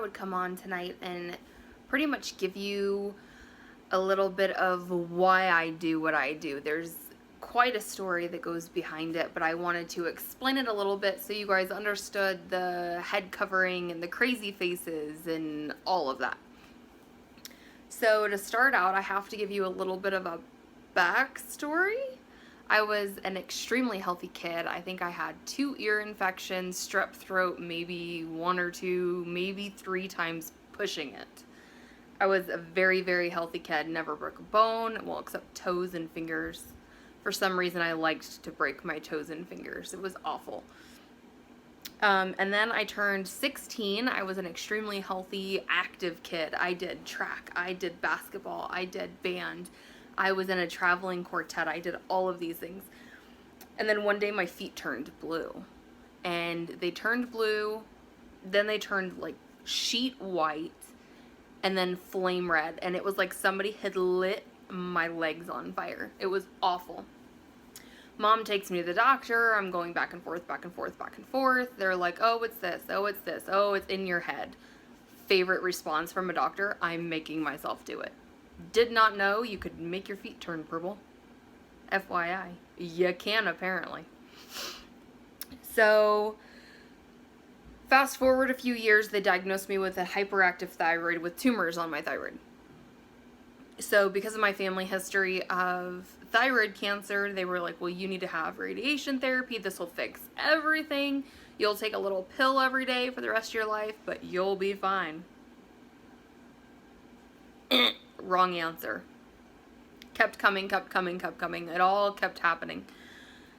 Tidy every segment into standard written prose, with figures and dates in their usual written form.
would come on tonight and pretty much give you a little bit of why I do what I do. There's quite a story that goes behind it, but I wanted to explain it a little bit so you guys understood the head covering and the crazy faces and all of that. So to start out, I have to give you a little bit of a backstory. I was an extremely healthy kid. I think I had 2 ear infections, strep throat, maybe 1 or 2, maybe 3 times pushing it. I was a very, very healthy kid, never broke a bone, well, except toes and fingers. For some reason, I liked to break my toes and fingers. It was awful. And then I turned 16. I was an extremely healthy, active kid. I did track, I did basketball, I did band. I was in a traveling quartet. I did all of these things. And then one day my feet turned blue. And they turned blue, then they turned like sheet white, and then flame red. And it was like somebody had lit my legs on fire. It was awful. Mom takes me to the doctor. I'm going back and forth, back and forth, back and forth. They're like, oh, it's this. Oh, it's this. Oh, it's in your head. Favorite response from a doctor, I'm making myself do it. Did not know you could make your feet turn purple. FYI. You can, apparently. So, fast forward a few years, they diagnosed me with a hyperactive thyroid with tumors on my thyroid. So, because of my family history of thyroid cancer, they were like, well, you need to have radiation therapy. This will fix everything. You'll take a little pill every day for the rest of your life, but you'll be fine. Wrong answer. Kept coming, kept coming, kept coming. It all kept happening.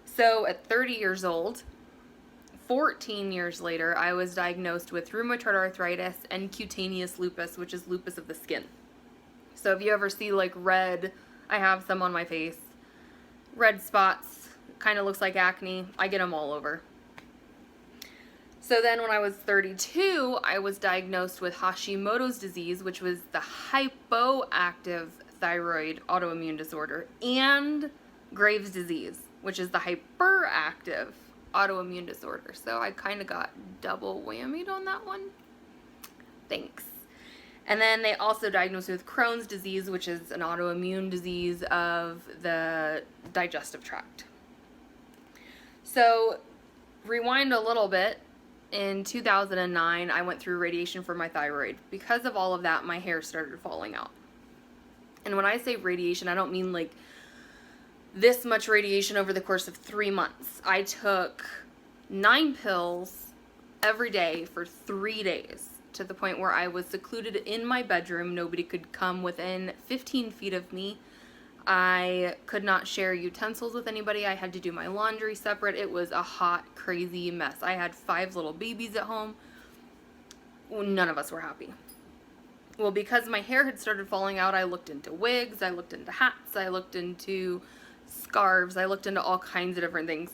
So at 30 years old, 14 years later, I was diagnosed with rheumatoid arthritis and cutaneous lupus, which is lupus of the skin. So if you ever see like red, I have some on my face, red spots, kind of looks like acne. I get them all over. So then when I was 32, I was diagnosed with Hashimoto's disease, which was the hypoactive thyroid autoimmune disorder, and Graves' disease, which is the hyperactive autoimmune disorder. So I kind of got double whammied on that one. Thanks. And then they also diagnosed me with Crohn's disease, which is an autoimmune disease of the digestive tract. So rewind a little bit. In 2009, I went through radiation for my thyroid. Because of all of that, my hair started falling out. And when I say radiation, I don't mean like this much radiation over the course of 3 months. I took 9 pills every day for 3 days, to the point where I was secluded in my bedroom. Nobody could come within 15 feet of me. I could not share utensils with anybody. I had to do my laundry separate. It was a hot, crazy mess. I had 5 little babies at home. None of us were happy. Well, because my hair had started falling out, I looked into wigs, I looked into hats, I looked into scarves, I looked into all kinds of different things,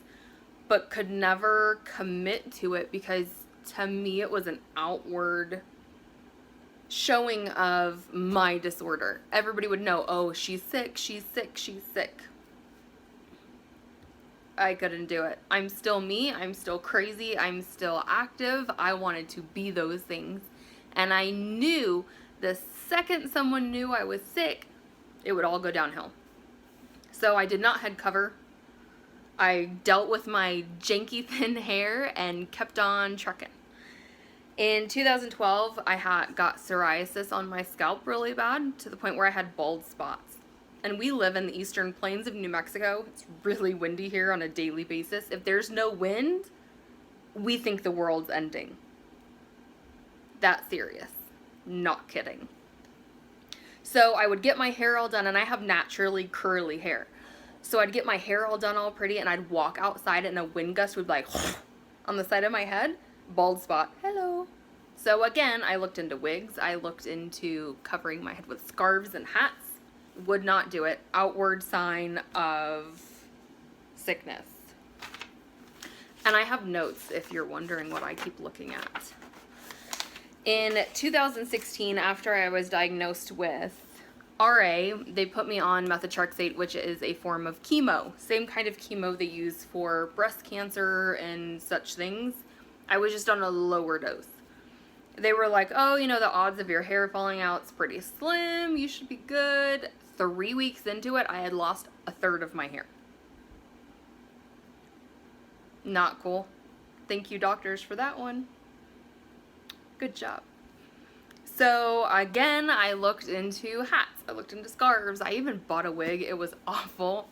but could never commit to it because to me it was an outward showing of my disorder. Everybody would know, oh, she's sick, she's sick, she's sick. I couldn't do it. I'm still me, I'm still crazy, I'm still active. I wanted to be those things. And I knew the second someone knew I was sick, it would all go downhill. So I did not head cover. I dealt with my janky thin hair and kept on trucking. In 2012, I got psoriasis on my scalp really bad, to the point where I had bald spots. And we live in the eastern plains of New Mexico. It's really windy here on a daily basis. If there's no wind, we think the world's ending. That serious. Not kidding. So I would get my hair all done, and I have naturally curly hair. So I'd get my hair all done all pretty, and I'd walk outside, and a wind gust would be like on the side of my head. Bald spot. Hello. So again, I looked into wigs. I looked into covering my head with scarves and hats. Would not do it. Outward sign of sickness. And I have notes if you're wondering what I keep looking at. In 2016, after I was diagnosed with RA, they put me on methotrexate, which is a form of chemo. Same kind of chemo they use for breast cancer and such things. I was just on a lower dose. they were like, oh, you know, the odds of your hair falling out's pretty slim. You should be good. 3 weeks into it, I had lost 1/3 of my hair. Not cool. Thank you, doctors, for that one. Good job. So again, I looked into hats. I looked into scarves. I even bought a wig. It was awful.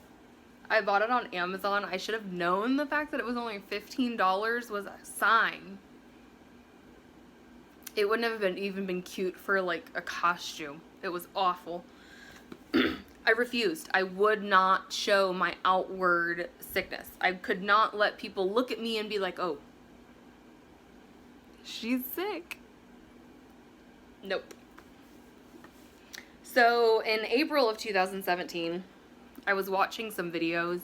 I bought it on Amazon. I should have known the fact that it was only $15 was a sign. It wouldn't have even been cute for like a costume. It was awful. I refused. I would not show my outward sickness. I could not let people look at me and be like, oh, she's sick. Nope. So in April of 2017, I was watching some videos,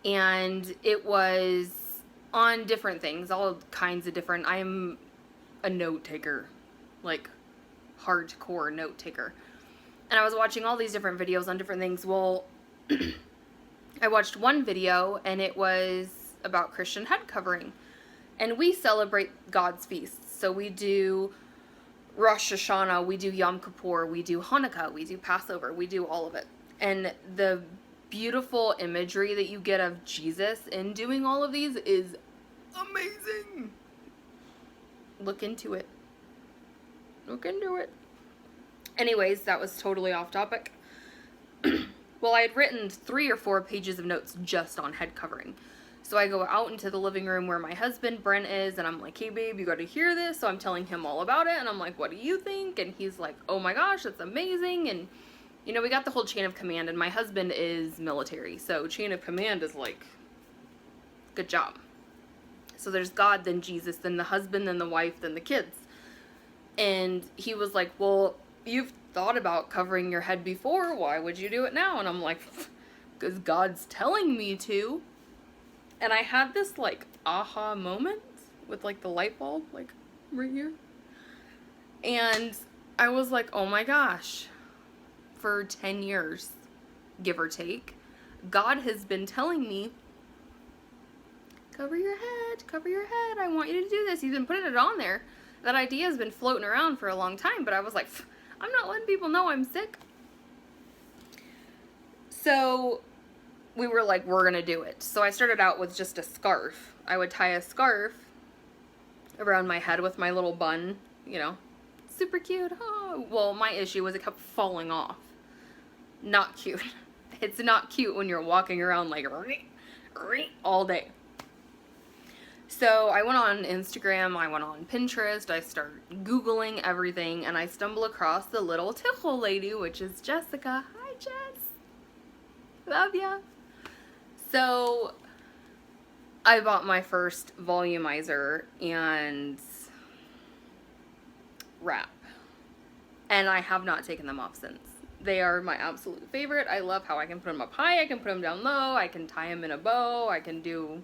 and it was on different things, all kinds of different. I'm a note taker, like hardcore note taker. And I was watching all these different videos on different things. Well, I watched one video, and it was about Christian head covering. And we celebrate God's feasts. So we do Rosh Hashanah, we do Yom Kippur, we do Hanukkah, we do Passover, we do all of it. And the beautiful imagery that you get of Jesus in doing all of these is amazing. Look into it. Look into it. Anyways, that was totally off topic. Well, I had written 3 or 4 pages of notes just on head covering. So I go out into the living room where my husband, Brent, is, and I'm like, hey, babe, you gotta hear this. So I'm telling him all about it, and I'm like, what do you think? And he's like, oh my gosh, that's amazing. And, you know, we got the whole chain of command, and my husband is military. So chain of command is like, good job. So there's God, then Jesus, then the husband, then the wife, then the kids. And he was like, well, you've thought about covering your head before. Why would you do it now? And I'm like, because God's telling me to. And I had this like aha moment with like the light bulb like right here. And I was like, oh my gosh, for 10 years, give or take, God has been telling me, cover your head, I want you to do this. He's been putting it on there. That idea has been floating around for a long time, but I was like, I'm not letting people know I'm sick. So we were like, we're gonna do it. So I started out with just a scarf. I would tie a scarf around my head with my little bun, you know, super cute. Oh. Well, my issue was it kept falling off. Not cute. It's not cute when you're walking around like all day. So I went on Instagram, I went on Pinterest, I started Googling everything, and I stumbled across the little Tichel lady, which is Jessica. Hi, Jess. Love ya. So I bought my first volumizer and wrap, and I have not taken them off since. They are my absolute favorite. I love how I can put them up high, I can put them down low, I can tie them in a bow, I can do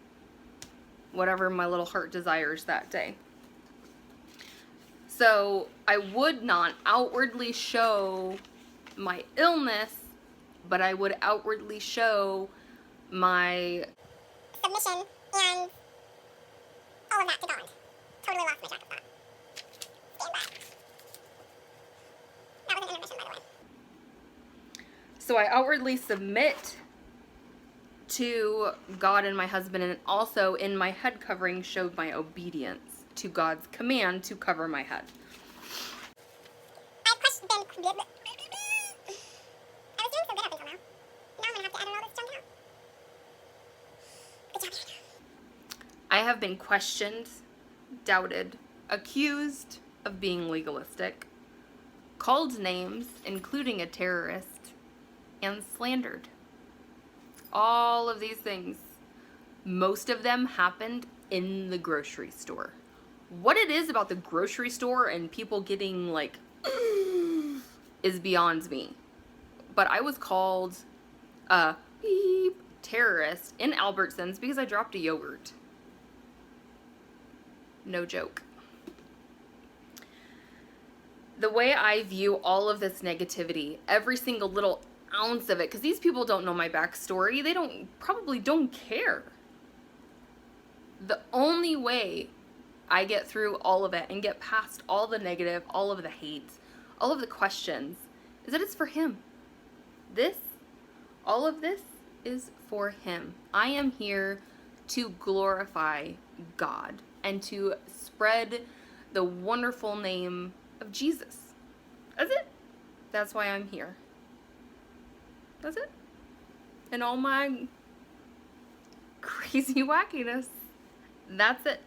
whatever my little heart desires that day. So I would not outwardly show my illness, but I would outwardly show my submission and all of that to God. Totally lost my track of thought. Stand by. That was an intermission, by the way. So I outwardly submit to God and my husband, and also in my head covering showed my obedience to God's command to cover my head. I've been I was doing so good up until now. Now I'm gonna have to edit all this junk out. Good job, Hannah. I have been questioned, doubted, accused of being legalistic, called names, including a terrorist, and slandered. All of these things, most of them happened in the grocery store. What it is about the grocery store and people getting like is beyond me. But I was called a beep terrorist in Albertsons because I dropped a yogurt. No joke. The way I view all of this negativity, every single little ounce of it, because these people don't know my backstory, they probably don't care. The only way I get through all of it and get past all the negative, all of the hate, all of the questions, is that it's for Him. All of this is for Him. I am here to glorify God and to spread the wonderful name of Jesus. That's it. That's why I'm here. That's it. And all my crazy wackiness. That's it.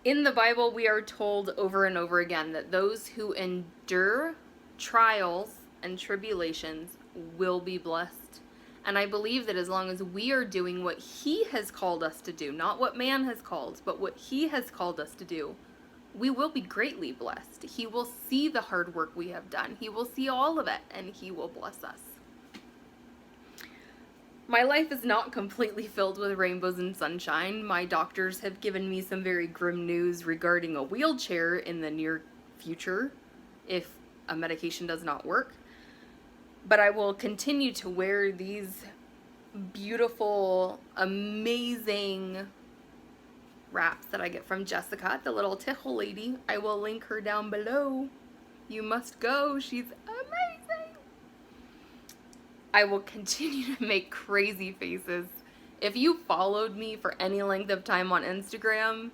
In the Bible, we are told over and over again that those who endure trials and tribulations will be blessed. And I believe that as long as we are doing what He has called us to do, not what man has called, but what He has called us to do, we will be greatly blessed. He will see the hard work we have done. He will see all of it, and He will bless us. My life is not completely filled with rainbows and sunshine. My doctors have given me some very grim news regarding a wheelchair in the near future if a medication does not work. But I will continue to wear these beautiful, amazing wraps that I get from Jessica, the little tickle lady. I will link her down below. You must go. She's amazing. I will continue to make crazy faces. If you followed me for any length of time on Instagram,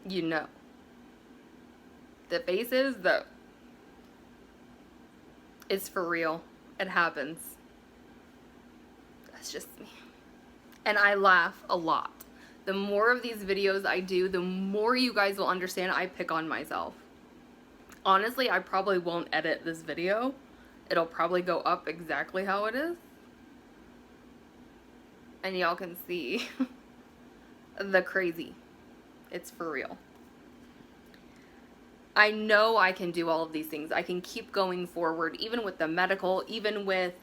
you know. The faces, it's for real. It happens. That's just me. And I laugh a lot. The more of these videos I do, the more you guys will understand I pick on myself. Honestly, I probably won't edit this video. It'll probably go up exactly how it is. And y'all can see the crazy. It's for real. I know I can do all of these things. I can keep going forward, even with the medical, even with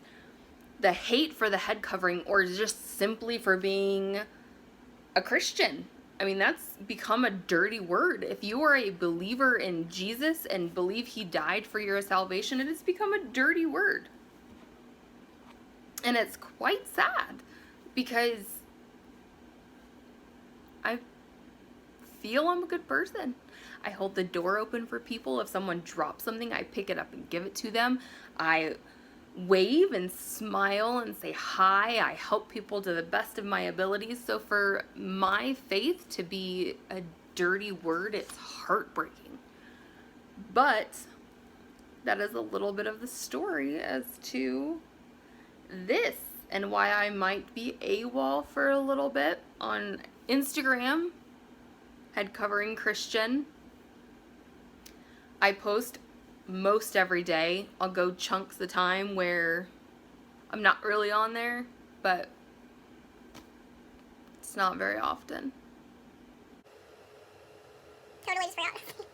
the hate for the head covering, or just simply for being a Christian. I mean, that's become a dirty word. If you are a believer in Jesus and believe He died for your salvation, it has become a dirty word. And it's quite sad because I feel I'm a good person. I hold the door open for people. If someone drops something, I pick it up and give it to them. I wave and smile and say hi. I help people to the best of my abilities. So for my faith to be a dirty word, it's heartbreaking. But that is a little bit of the story as to this and why I might be AWOL for a little bit on Instagram. Head covering Christian. I post most every day. I'll go chunks of time where I'm not really on there, but it's not very often. Totally just forgot.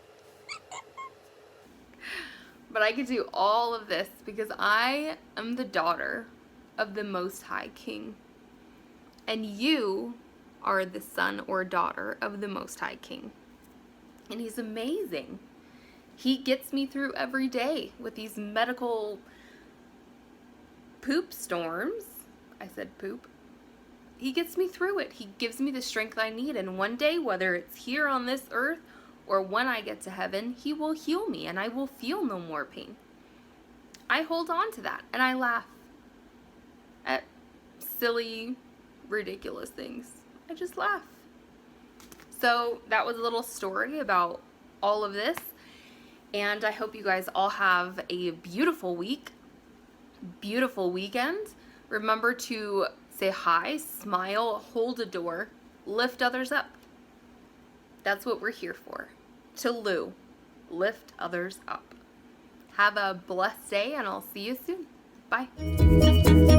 But I could do all of this because I am the daughter of the Most High King. And you are the son or daughter of the Most High King. And He's amazing. He gets me through every day with these medical poop storms. I said poop. He gets me through it. He gives me the strength I need. And one day, whether it's here on this earth or when I get to heaven, He will heal me and I will feel no more pain. I hold on to that and I laugh at silly, ridiculous things. I just laugh. So that was a little story about all of this. And I hope you guys all have a beautiful week, beautiful weekend. Remember to say hi, smile, hold a door, lift others up. That's what we're here for. To Lou, lift others up. Have a blessed day and I'll see you soon. Bye.